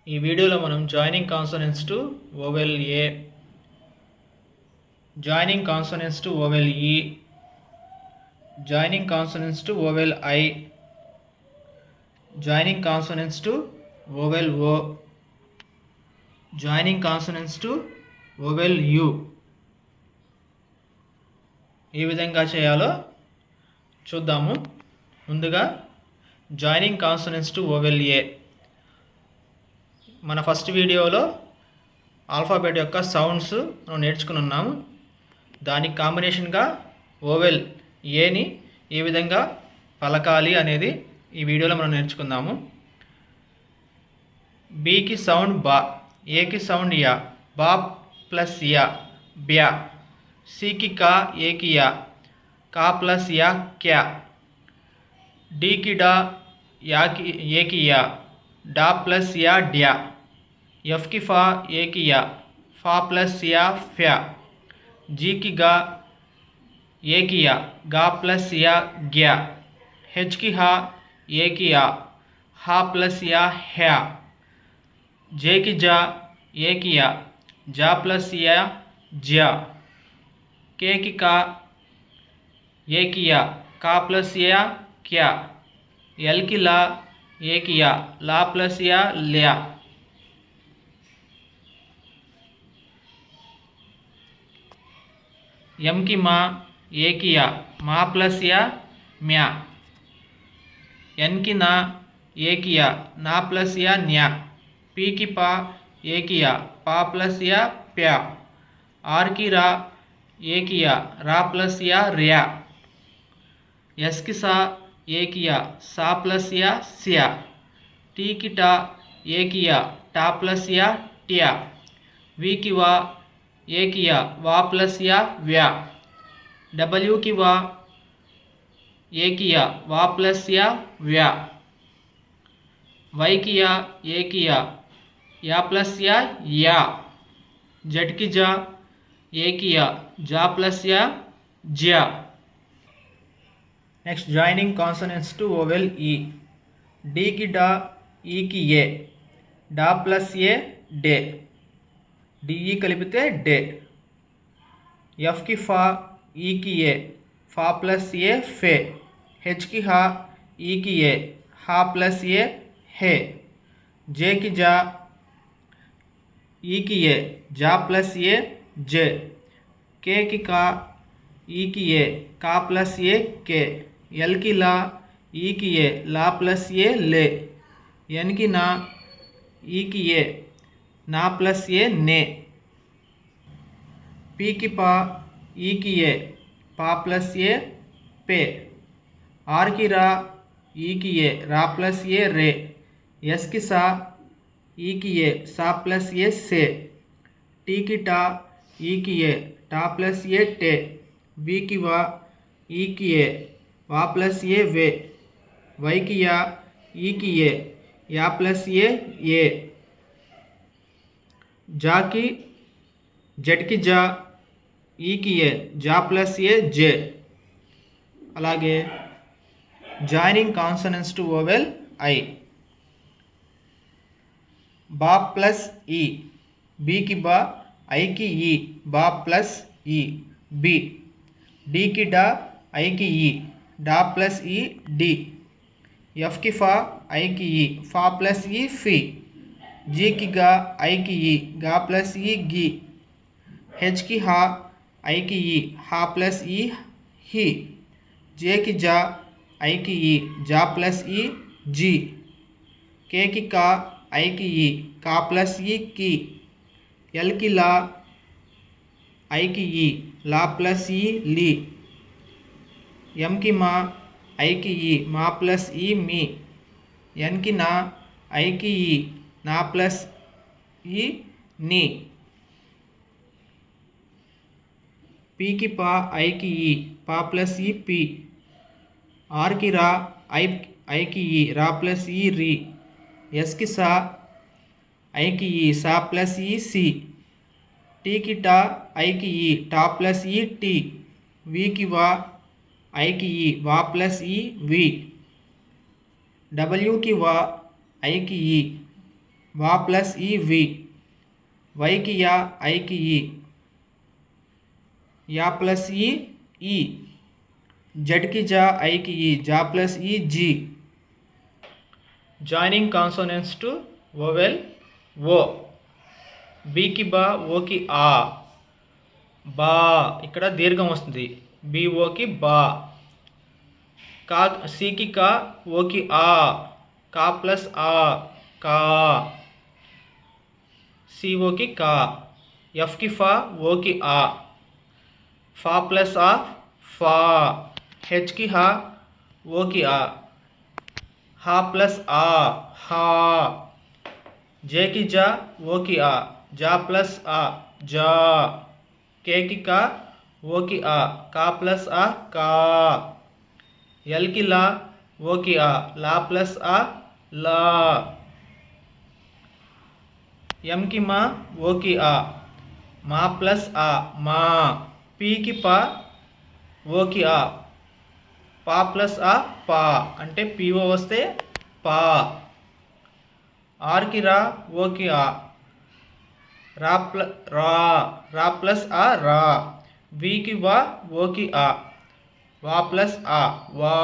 ఈ వీడియోలో మనం joining consonants to vowel A, joining consonants to vowel E, joining consonants to vowel I, joining consonants to vowel O, joining consonants to vowel U ఏ విధంగా చేయాలో చూద్దాము. ముందుగా joining consonants to vowel A. మన first వీడియోలో alphabet యొక్క sounds మనం నేర్చుకుని ఉన్నాము. దానికి కాంబినేషన్గా వోవెల్ ఏని ఏ విధంగా పలకాలి అనేది ఈ వీడియోలో మనం నేర్చుకుందాము. బీకి సౌండ్ బా, ఏకి సౌండ్ యా, బా ప్లస్ యా బ్యా, సికి కా, ఏకి యా, కా ప్లస్ యా క్యా, డీకి డా, యాకి ఏకి యా, డా ప్లస్ యా డ్యా, ఎఫ్కి ఫా, ఏకి యా, ఫా ప్లస్ యా ఫ్యా, జీకి గా, ఏకి యా, గా ప్లస్ యా గ్యా, హెచ్కి హా, ఏకి యా, హా ప్లస్ యా హ్యా, జేకి జా, ఏకి యా, జా ప్లస్ యా ज्या, కేకి కా, ఏకి యా, కా ప్లస్ యా క్యా, ఎల్కి లా, ఏకి యా, లా ప్లస్ యా ల్యా, ఎంకి మా, ఏకి యా, మా ప్లస్ యా म्या, ఎన్కి నా, ఏకి యా, నా ప్లస్ యా న్యా, పీకి పా, ఏకి యా, పా ప్లస్ యా ప్యా, ఆర్కి రా, ఏకి యా, రా ప్లస్ యా ర్యా, ఎస్కి సా, ఏకి యా, సా ప్లస్ యా స్యా, టీకి టా, ఏకి యా, టా ప్లస్ యా ట్యా, వీకి వా, ఏకి యా, వా ప్లస్ యా వ్యా, డబ్ల్యూకి వా, ఏకి యా, వా ప్లస్ యా వ్యా, వైకి యా, ఏకి యా, యా ప్లస్ యా యా, జడ్కి జా, ఏకి యా, జా ప్లస్ యా ज्या. Next joining consonants to vowel E. డీకి డా, ఈకి ఏ, డా ప్లస్ ఏ డే, డిఈ కలిపితే డే, ఎఫ్కి ఫా, ఈకి ఏ, ఫా ప్లస్ ఏ ఫే, హెచ్కి హా, ఈకి ఏ, హా ప్లస్ ఏ హే, జేకి జా, ఈకి ఏ, జా ప్లస్ ఏ జే, కేకి కా, ఈకి ఏ, కా ప్లస్ ఏ కే, ఎల్కి లా, ఈకి ఏ, లా ప్లస్ ఏ లే, ఎన్కి నా, ఈకి ఏ, నా ప్లస్ ఏ నే, పీకి పా, ఈకి ఏ, పా ప్లస్ ఏ పే, ఆర్కి రా, ఈకి ఏ, రా ప్లస్ ఏ రే, ఎస్కి సా, ఈకి ఏ, సా ప్లస్ ఏ సే, టీకి టా, ఈకి ఏ, టా ప్లస్ ఏ టే, వీకి వా, ఈకి ఏ, వా ప్లస్ ఏ వే, వైకి యా, ఈకి ఏ, యా ప్లస్ ఏ ఏ, జాకి, జడ్కి జా, ఈకి ఏ, జా ప్లస్ ఏ జే. అలాగే joining consonants to vowel I. బా ప్లస్ ఈ, బీకి బా, ఐకి ఈ, బా ప్లస్ ఈ బి, డీకి డా, ఐకి ఈ, డా ప్లస్ ఈ డి, ఎఫ్కి ఫా, ఐకి ఈ, ఫా ప్లస్ ఈ ఫీ, జీకి గా, ఐకి ఈ, గా ప్లస్ ఈ గి, హెచ్కి హా, ఐకి ఈ, హా ప్లస్ ఈ హి, జేకి జా, ఐకి ఈ, జా ప్లస్ ఈ జీ, కేకి కా, ఐకి ఈ, కా ప్లస్ ఈ కి, ఎల్కి లా, ఐకి ఈ, లా ప్లస్ ఈ లి, ఎంకి మా, ఐకి ఈ, మా ప్లస్ ఈ మీ, ఎన్కి నా, ఐకి ఈ, నా ప్లస్ ఈ ని, పీకి పా, ఐకి ఈ, పా ప్లస్ ఈ పి, ఆర్కి రా, ఐకి ఈ, రా ప్లస్ ఈ రి, ఎస్కి సా, ఐకి ఈ, సా ప్లస్ ఈ సి, టీకి టా, ఐకి ఈ, టా ప్లస్ ఈ టీ, వీకి వా, ఐకి ఈ, వా ప్లస్ ఈ వి, డబ్ల్యూకి వా, ఐకి ఈ, వా ప్లస్ ఈ వి, వైకి యా ఐకి ఈ, యా ప్లస్ ఈ, జడ్కి జా ఐకి ఈ, జా ప్లస్ ఈ జీ. Joining consonants to vowel O. బీకి బా, ఓకి ఆ, బా ఇక్కడ దీర్ఘం వస్తుంది, బిఓకి బా. కా, సికి కా, ఓకి ఆ, కా ప్లస్ ఆ, కా. సిఓకి కా. ఎఫ్కి ఫా, ఓకి ఆ, ఫా ప్లస్ ఆ, ఫా. హెచ్కి హా, ఓకి ఆ, హా ప్లస్ ఆ, హా. జేకి జా, ఓకి ఆ, జా ప్లస్ ఆ, జా. కేకి కా, ఓకి ఆ, కా ప్లస్ ఆ, కా. ఎల్కి లా, ఓకి ఆ, లా ప్లస్ ఆ, లా. ఎంకి మా, ఓకి ఆ, మా ప్లస్ ఆ, మా. పీకి పా, ఓకి ఆ, పా ప్లస్ ఆ, పా. అంటే పిఓ వస్తే పా. ఆర్కి రా, ఓకి ఆ, రా రా ప్లస్ ఆ, రా. వీకి వా, ఓకి ఆ, వా ప్లస్ ఆ, వా.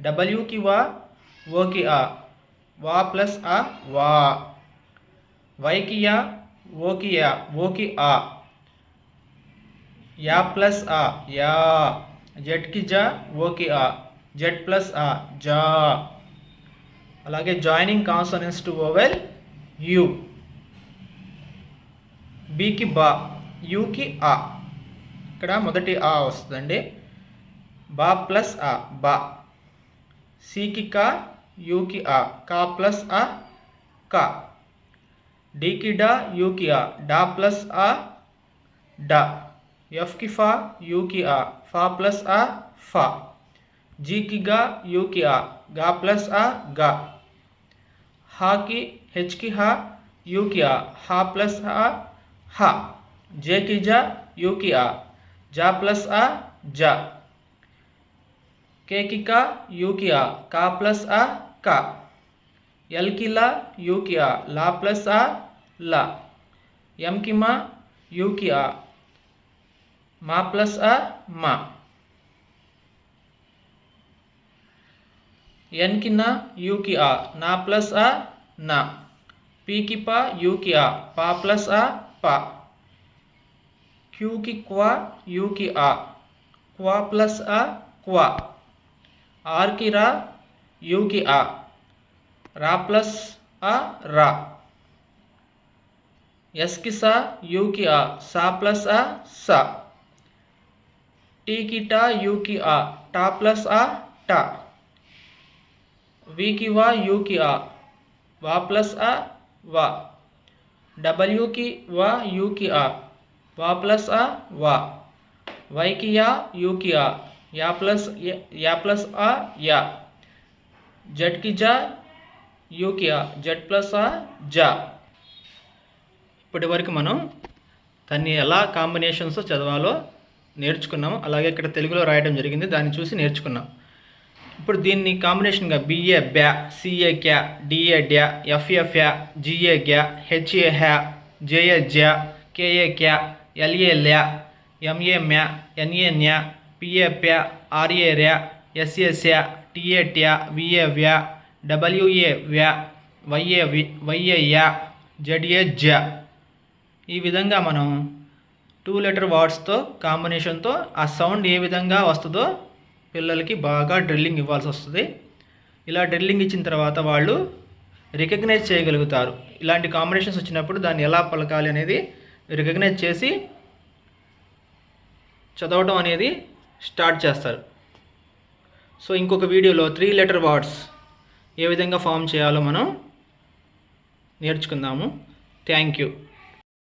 డబ్ల్యూకి వా, ఓకి ఆ, వా ప్లస్ ఆ, వా. వైకి యా, ఓకి యా, ఓకి ఆ, యా ప్లస్ ఆ, యా. జెడ్కి జా, ఓకి ఆ, జెడ్ ప్లస్ ఆ, జా. అలాగే joining consonants to vowel U. బీకి బా, యూకి ఆ, ఇక్కడ మొదటి ఆ వస్తుందండి, బా ప్లస్ ఆ, బా. సికి కా, యూకి ఆ, కా ప్లస్ ఆ, కా. డీకి డా, యూకి ఆ, డా ప్లస్ ఆ, డా. ఎఫ్కి ఫా, యూకి ఆ, ఫా ప్లస్ ఆ, ఫా. జీకి గా, యూకి ఆ, గా ప్లస్ ఆ, గా. హాకి, హెచ్కి హా, యూకి ఆ, హా ప్లస్ ఆ, హా. జేకి జా, యూకి ఆ, జా ప్లస్ ఆ, జా. కేకి కా, యూకి ఆ, కా ప్లస్ ఆ, కా. ఎల్కి లా, యూకి ఆ, లా ప్లస్ ఆ, లా. ఎంకి మా, యూకి ఆ, మా ప్లస్ ఆ, మా. ఎన్కి నా, యూకి ఆ, నా ప్లస్ ఆ, నా. పీకి పా, యూకి ఆ, పా ప్లస్ ఆ, పా. క్యూకి క్వా, యూకి ఆ, క్వా ప్లస్ ఆ, క్వా. ఆర్కి రా, యూకి ఆ, రా ప్లస్ ఆ, రా. ఎస్కి సా, యూకి ఆ, సా ప్లస్ ఆ, సా. టీకి టా, యూకి ఆ, టా ప్లస్ ఆ, టా. వీకి వా, యూకి ఆ, వా ప్లస్ ఆ, వా. డబ్ల్యూకి వా, యూకి ఆ, వా ప్లస్ ఆ, వా. వైకి యా, యూకి ఆ, యా ప్లస్ ఆ, యా. జడ్కి జా, యూకి ఆ, జడ్ ప్లస్ ఆ, జా. ఇప్పటి వరకు మనం దాన్ని ఎలా కాంబినేషన్స్ చదవాలో నేర్చుకున్నాం. అలాగే ఇక్కడ తెలుగులో రాయడం జరిగింది, దాన్ని చూసి నేర్చుకున్నాం. ఇప్పుడు దీన్ని కాంబినేషన్గా బిఏ బ్యా, సిఏ క్యా, డిఏ డ్యా, ఎఫ్ఏ ఫ్యా, జిఏ గ్యా, హెచ్ఏ హ్యా, జేఏ జ్యా, కేఏ క్యా, ఎల్ఏ ల్యా, ఎంఏ మ్యా, ఎన్ఏ న్యా, పిఏ ప్యా, ఆర్ఏ ర్యా, ఎస్ఏ స్యా, టిఏ ట్యా, విఏ వ్యా, డబ్ల్యూఏ వ్యా, వైఏ యా, జెడ్ఏ జ్యా. ఈ విధంగా మనం 2 లెటర్ వర్డ్స్తో కాంబినేషన్తో ఆ సౌండ్ ఏ విధంగా వస్తుందో పిల్లలకి బాగా డ్రిల్లింగ్ ఇవ్వాల్సి వస్తుంది. ఇలా డ్రిల్లింగ్ ఇచ్చిన తర్వాత వాళ్ళు రికగ్నైజ్ చేయగలుగుతారు. ఇలాంటి కాంబినేషన్స్ వచ్చినప్పుడు దాన్ని ఎలా పలకాలి అనేది రికగ్నైజ్ చేసి చదవడం అనేది స్టార్ట్ చేస్తారు. సో ఇంకొక వీడియోలో 3 లెటర్ వర్డ్స్ ఏ విధంగా ఫామ్ చేయాలో మనం నేర్చుకుందాము. Thank you.